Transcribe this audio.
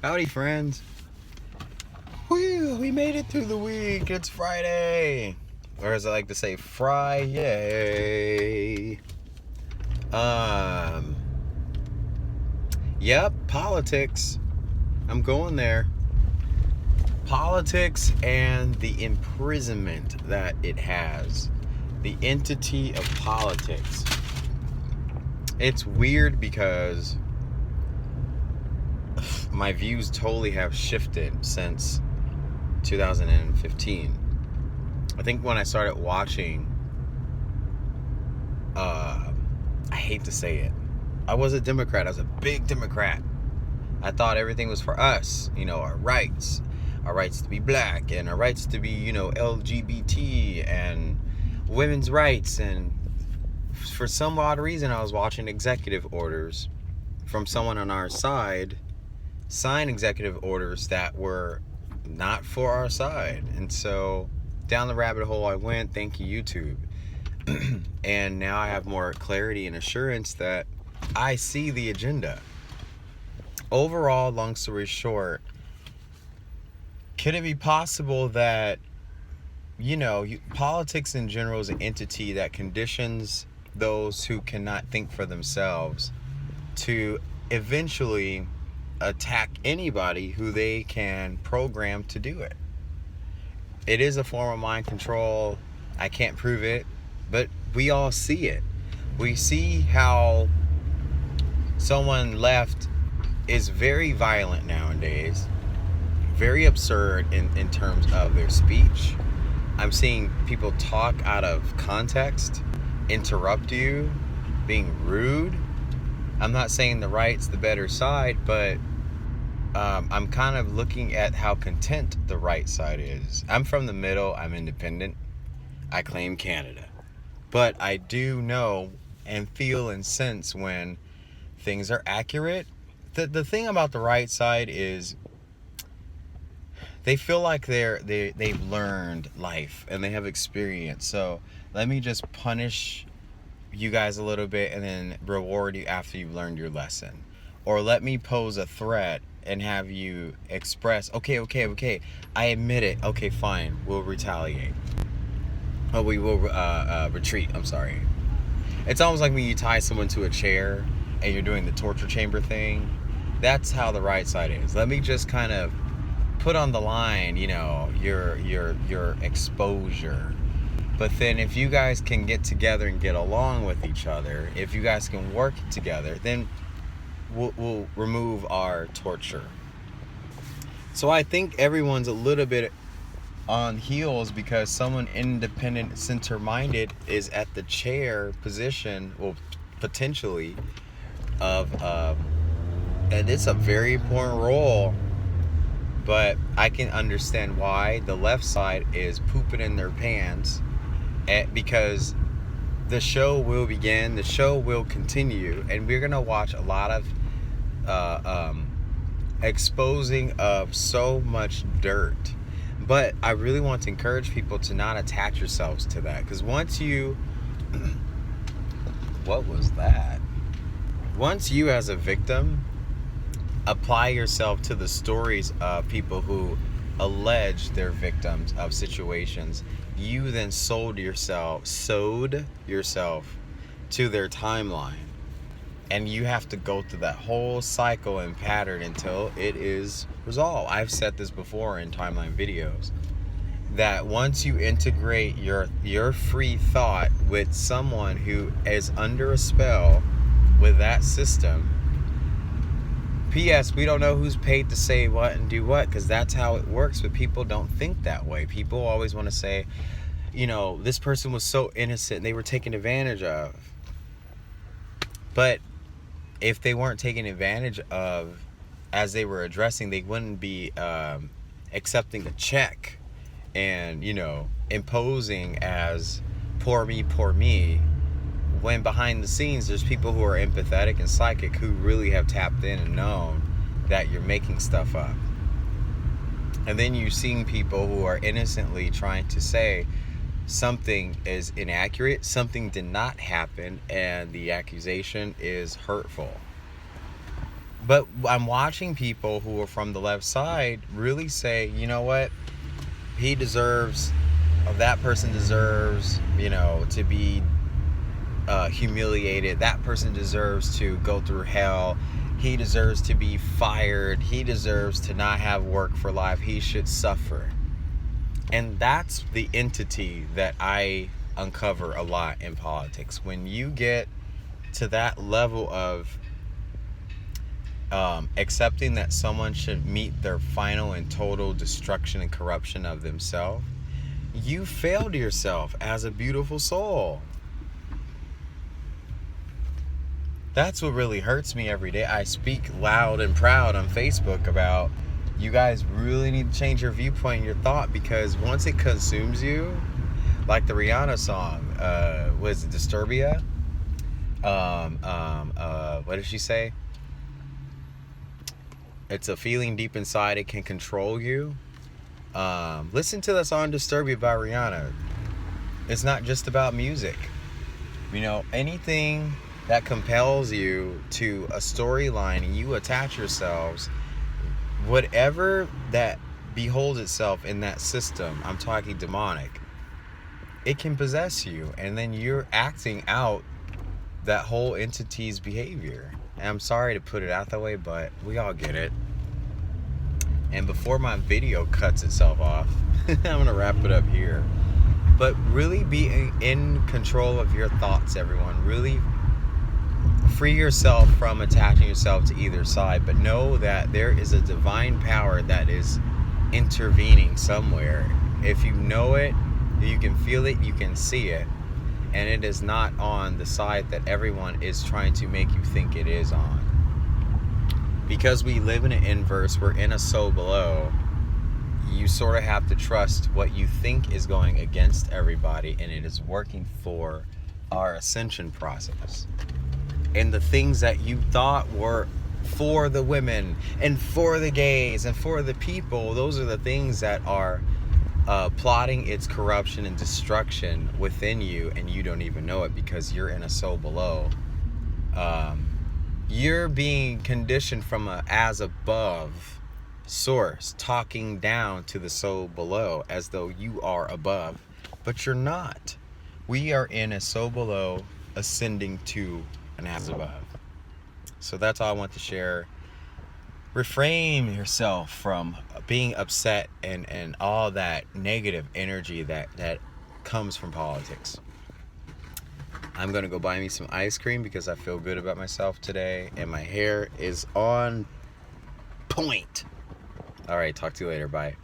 Howdy, friends. Whew, we made it through the week. It's Friday. Or as I like to say, Fry-yay. Um, yep, politics. I'm going there. Politics and the imprisonment that it has. The entity of politics. It's weird because my views totally have shifted since 2015. I think when I started watching, I hate to say it, I was a Democrat. I was a big Democrat. I thought everything was for us, our rights to be black, and our rights to be, LGBT, and women's rights. And for some odd reason, I was watching executive orders from someone on our side sign executive orders that were not for our side. And so down the rabbit hole I went. Thank you, YouTube. And now I have more clarity and assurance that I see the agenda. Overall, long story short, could it be possible that, politics in general is an entity that conditions those who cannot think for themselves to eventually attack anybody who they can program to do it? It is a form of mind control. I can't prove it, but we all see it. We see how someone left is very violent nowadays, very absurd in terms of their speech. I'm seeing people talk out of context, interrupt you, being rude. I'm not saying the right's the better side, but I'm kind of looking at how content the right side is. I'm from the middle. I'm independent. I claim Canada. But I do know and feel and sense when things are accurate. The thing about the right side is they feel like they've learned life and they have experience. So let me just punish you guys a little bit and then reward you after you've learned your lesson. Or let me pose a threat and have you express, okay, I admit it. Okay, fine, we'll retaliate. Oh, we will retreat. I'm sorry. It's almost like when you tie someone to a chair and you're doing the torture chamber thing. That's how the right side is. Let me just kind of put on the line, your exposure. But then if you guys can get together and get along with each other, if you guys can work together, then we'll remove our torture. So I think everyone's a little bit on heels because someone independent, center-minded is at the chair position, well, potentially, of and it's a very important role. But I can understand why the left side is pooping in their pants, because the show will begin, the show will continue, and we're gonna watch a lot of exposing of so much dirt. But I really want to encourage people to not attach yourselves to that, because once you what was that? Once you as a victim apply yourself to the stories of people who allege they're victims of situations, you then sewed yourself to their timeline. And you have to go through that whole cycle and pattern until it is resolved. I've said this before in timeline videos, that once you integrate your free thought with someone who is under a spell with that system, P.S. we don't know who's paid to say what and do what, because that's how it works, but people don't think that way. People always want to say, this person was so innocent and they were taken advantage of. But if they weren't taken advantage of as they were addressing, they wouldn't be accepting a check and, imposing as poor me, when behind the scenes there's people who are empathetic and psychic who really have tapped in and known that you're making stuff up. And then you've seen people who are innocently trying to say something is inaccurate, something did not happen, and the accusation is hurtful. But I'm watching people who are from the left side really say, you know what, he deserves, or that person deserves, to be humiliated. That person deserves to go through hell. He deserves to be fired. He deserves to not have work for life. He should suffer. And that's the entity that I uncover a lot in politics. When you get to that level of accepting that someone should meet their final and total destruction and corruption of themselves, you failed yourself as a beautiful soul. That's what really hurts me every day. I speak loud and proud on Facebook about, you guys really need to change your viewpoint and your thought, because once it consumes you, like the Rihanna song, was it Disturbia? What did she say? It's a feeling deep inside, it can control you. Listen to the song Disturbia by Rihanna. It's not just about music. Anything that compels you to a storyline and you attach yourselves, whatever that beholds itself in that system, I'm talking demonic, it can possess you, and then you're acting out that whole entity's behavior. And I'm sorry to put it out that way, but we all get it. And before my video cuts itself off, I'm gonna wrap it up here. But really be in control of your thoughts, everyone. Really free yourself from attaching yourself to either side, but know that there is a divine power that is intervening somewhere. If you know it, you can feel it, you can see it, and it is not on the side that everyone is trying to make you think it is on. Because we live in an inverse, we're in a so below, you sort of have to trust what you think is going against everybody, and it is working for our ascension process. And the things that you thought were for the women and for the gays and for the people, those are the things that are plotting its corruption and destruction within you, and you don't even know it because you're in a so below. You're being conditioned from a as above source, talking down to the so below as though you are above, but you're not. We are in a so below ascending to an as above. So that's all I want to share. Refrain yourself from being upset and all that negative energy that comes from politics. I'm gonna go buy me some ice cream because I feel good about myself today and my hair is on point. All right, talk to you later. Bye.